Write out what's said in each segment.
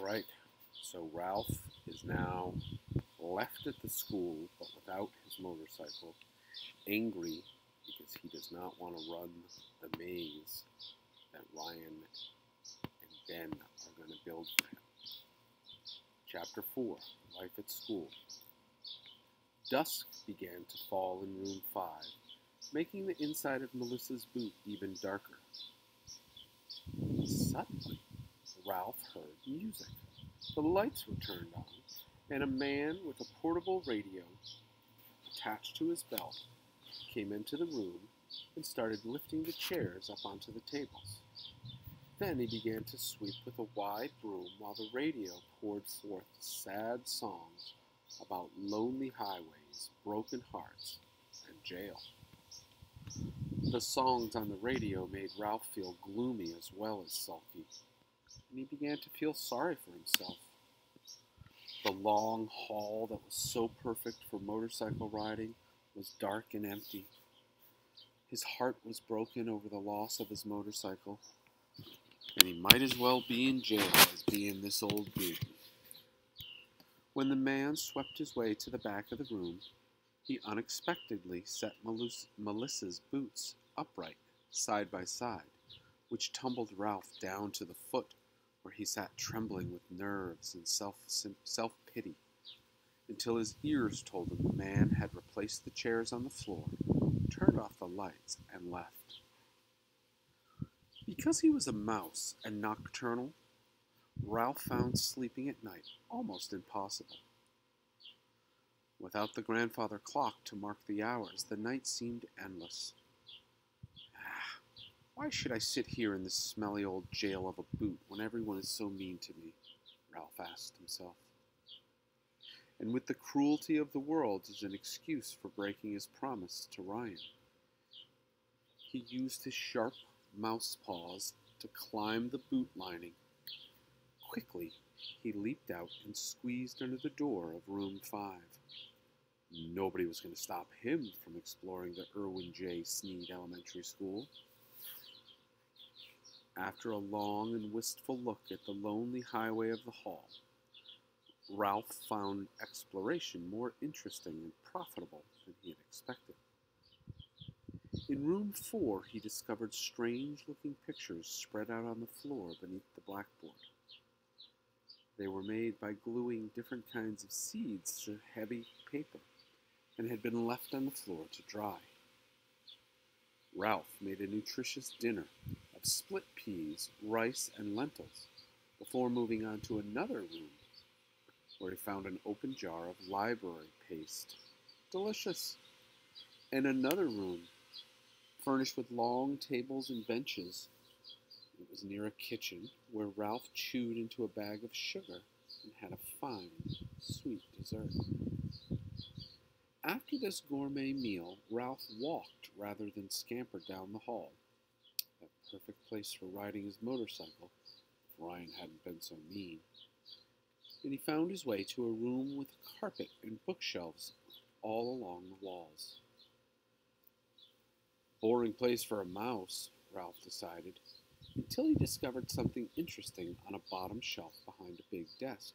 Alright, so Ralph is now left at the school, but without his motorcycle, angry because he does not want to run the maze that Ryan and Ben are going to build for him. Chapter 4, Life at School. Dusk began to fall in room 5, making the inside of Melissa's boot even darker. Suddenly, Ralph heard music. The lights were turned on, and a man with a portable radio attached to his belt came into the room and started lifting the chairs up onto the tables. Then he began to sweep with a wide broom while the radio poured forth sad songs about lonely highways, broken hearts, and jail. The songs on the radio made Ralph feel gloomy as well as sulky, and he began to feel sorry for himself. The long hall that was so perfect for motorcycle riding was dark and empty. His heart was broken over the loss of his motorcycle, and he might as well be in jail as be in this old boot. When the man swept his way to the back of the room, he unexpectedly set Melissa's boots upright, side by side, which tumbled Ralph down to the foot, where he sat trembling with nerves and self-pity, until his ears told him the man had replaced the chairs on the floor, turned off the lights, and left. Because he was a mouse and nocturnal, Ralph found sleeping at night almost impossible. Without the grandfather clock to mark the hours, the night seemed endless. Why should I sit here in this smelly old jail of a boot when everyone is so mean to me? Ralph asked himself. And with the cruelty of the world as an excuse for breaking his promise to Ryan, he used his sharp mouse paws to climb the boot lining. Quickly, he leaped out and squeezed under the door of room 5. Nobody was going to stop him from exploring the Irwin J. Sneed Elementary School. After a long and wistful look at the lonely highway of the hall, Ralph found exploration more interesting and profitable than he had expected. In room 4, he discovered strange-looking pictures spread out on the floor beneath the blackboard. They were made by gluing different kinds of seeds to heavy paper and had been left on the floor to dry. Ralph made a nutritious dinner of split peas, rice, and lentils before moving on to another room where he found an open jar of library paste. Delicious! And another room furnished with long tables and benches. It was near a kitchen where Ralph chewed into a bag of sugar and had a fine, sweet dessert. After this gourmet meal, Ralph walked rather than scampered down the hall. That perfect place for riding his motorcycle, if Ryan hadn't been so mean. And he found his way to a room with carpet and bookshelves all along the walls. Boring place for a mouse, Ralph decided, until he discovered something interesting on a bottom shelf behind a big desk.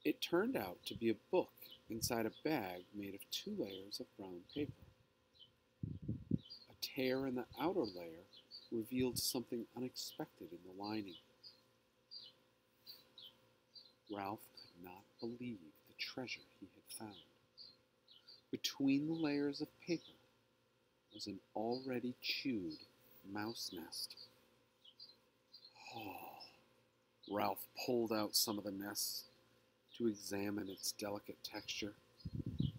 It turned out to be a book inside a bag made of 2 layers of brown paper. A tear in the outer layer revealed something unexpected in the lining. Ralph could not believe the treasure he had found. Between the layers of paper was an already chewed mouse nest. Oh, Ralph pulled out some of the nest to examine its delicate texture.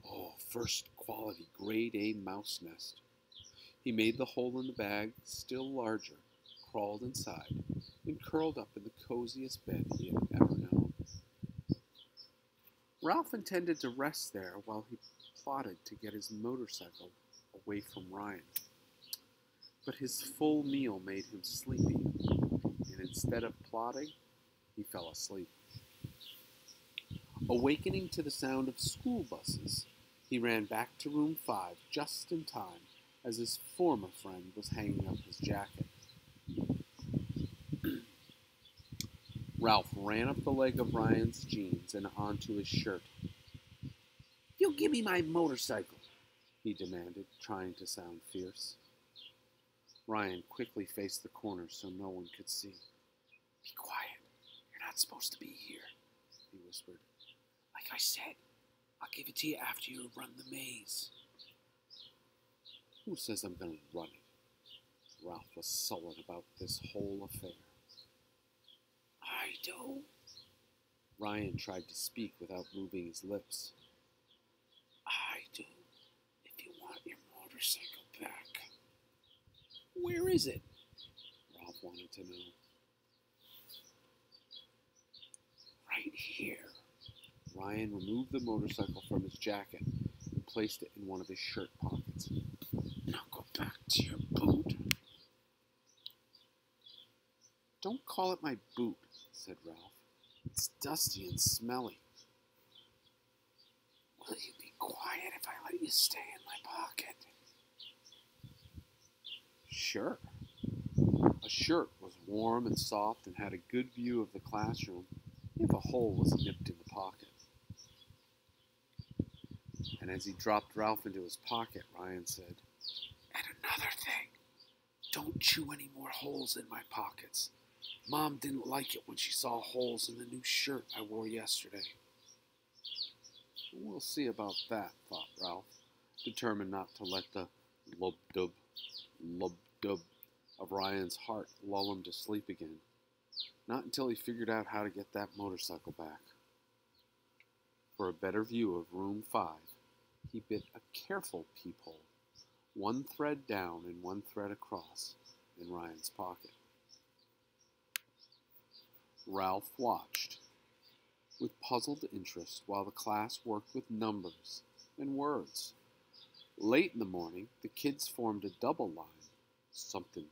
Oh, first quality, grade A mouse nest. He made the hole in the bag still larger, crawled inside, and curled up in the coziest bed he had ever known. Ralph intended to rest there while he plotted to get his motorcycle away from Ryan. But his full meal made him sleepy, and instead of plotting, he fell asleep. Awakening to the sound of school buses, he ran back to room 5 just in time as his former friend was hanging up his jacket. Ralph ran up the leg of Ryan's jeans and onto his shirt. "You give me my motorcycle," he demanded, trying to sound fierce. Ryan quickly faced the corner so no one could see. "Be quiet. You're not supposed to be here," he whispered. "Like I said, I'll give it to you after you run the maze." "Who says I'm going to run it?" Ralph was sullen about this whole affair. "I do." Ryan tried to speak without moving his lips. "I do, if you want your motorcycle back." "Where is it?" Ralph wanted to know. "Right here." Ryan removed the motorcycle from his jacket and placed it in one of his shirt pockets. "Now go back to your boot." "Don't call it my boot," said Ralph. "It's dusty and smelly." "Will you be quiet if I let you stay in my pocket?" "Sure." A shirt was warm and soft and had a good view of the classroom if a hole was nipped in the pocket. And as he dropped Ralph into his pocket, Ryan said, "And another thing, don't chew any more holes in my pockets. Mom didn't like it when she saw holes in the new shirt I wore yesterday." "We'll see about that," thought Ralph, determined not to let the lub-dub of Ryan's heart lull him to sleep again. Not until he figured out how to get that motorcycle back. For a better view of room 5, he bit a careful peephole, one thread down and one thread across, in Ryan's pocket. Ralph watched with puzzled interest while the class worked with numbers and words. Late in the morning, the kids formed a double line, something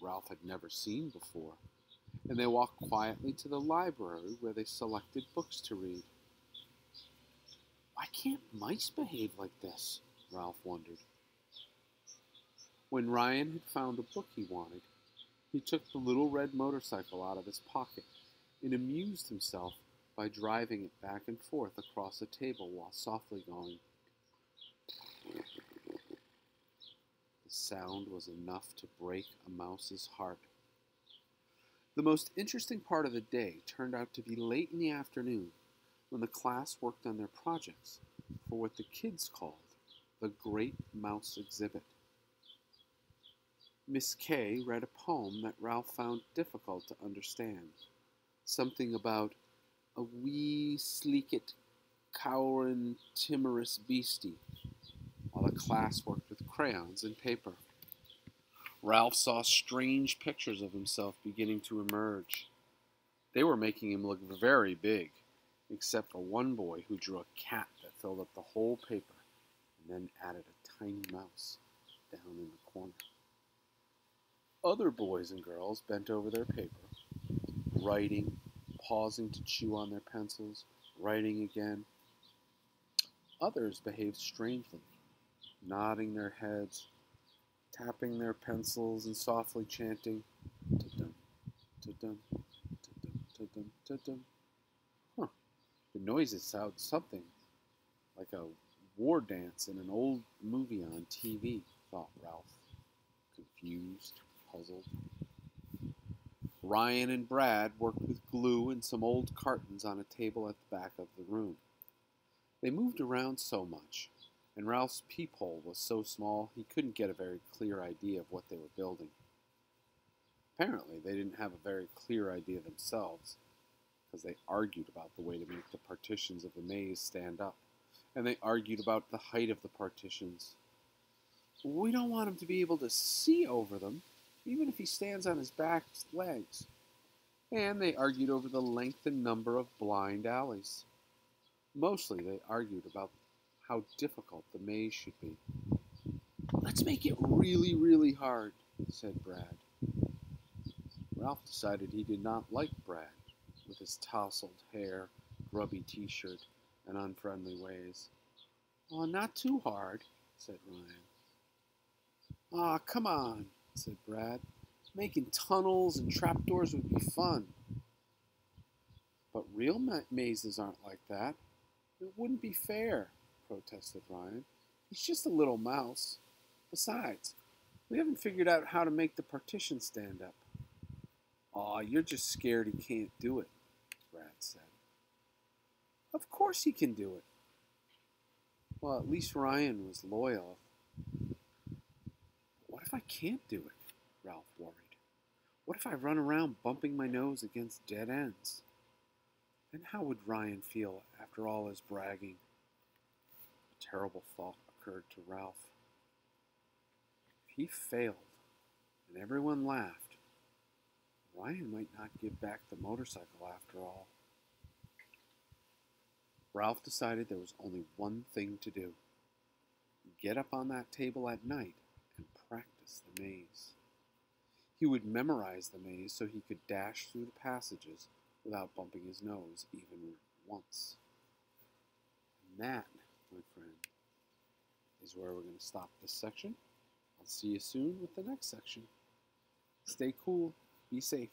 Ralph had never seen before, and they walked quietly to the library where they selected books to read. "Why can't mice behave like this?" Ralph wondered. When Ryan had found a book he wanted, he took the little red motorcycle out of his pocket and amused himself by driving it back and forth across a table while softly going. The sound was enough to break a mouse's heart. The most interesting part of the day turned out to be late in the afternoon, when the class worked on their projects for what the kids called the Great Mouse Exhibit. Miss Kay read a poem that Ralph found difficult to understand, something about a wee, sleekit, cowering, timorous beastie, while the class worked with crayons and paper. Ralph saw strange pictures of himself beginning to emerge. They were making him look very big, except for one boy who drew a cat that filled up the whole paper and then added a tiny mouse down in the corner. Other boys and girls bent over their paper, writing, pausing to chew on their pencils, writing again. Others behaved strangely, nodding their heads, tapping their pencils, and softly chanting, "Ta-dum, ta-dum, ta-dum, ta-dum, ta-dum." The noises sound something like a war dance in an old movie on TV, thought Ralph, confused, puzzled. Ryan and Brad worked with glue and some old cartons on a table at the back of the room. They moved around so much, and Ralph's peephole was so small he couldn't get a very clear idea of what they were building. Apparently, they didn't have a very clear idea themselves, because they argued about the way to make the partitions of the maze stand up, and they argued about the height of the partitions. "We don't want him to be able to see over them, even if he stands on his back legs." And they argued over the length and number of blind alleys. Mostly they argued about how difficult the maze should be. "Let's make it really, really hard," said Brad. Ralph decided he did not like Brad, with his tousled hair, grubby t-shirt, and unfriendly ways. "Oh, not too hard," said Ryan. "Aw, come on," said Brad. "Making tunnels and trapdoors would be fun." But real mazes aren't like that. It wouldn't be fair, protested Ryan. He's just a little mouse. Besides, we haven't figured out how to make the partition stand up. Aw, you're just scared he can't do it, Brad said. Of course he can do it. Well, at least Ryan was loyal. What if I can't do it? Ralph worried. What if I run around bumping my nose against dead ends? Then how would Ryan feel after all his bragging? A terrible thought occurred to Ralph. If he failed and everyone laughed, Ryan might not give back the motorcycle after all. Ralph decided there was only one thing to do. Get up on that table at night and practice the maze. He would memorize the maze so he could dash through the passages without bumping his nose even once. And that, my friend, is where we're going to stop this section. I'll see you soon with the next section. Stay cool. Be safe.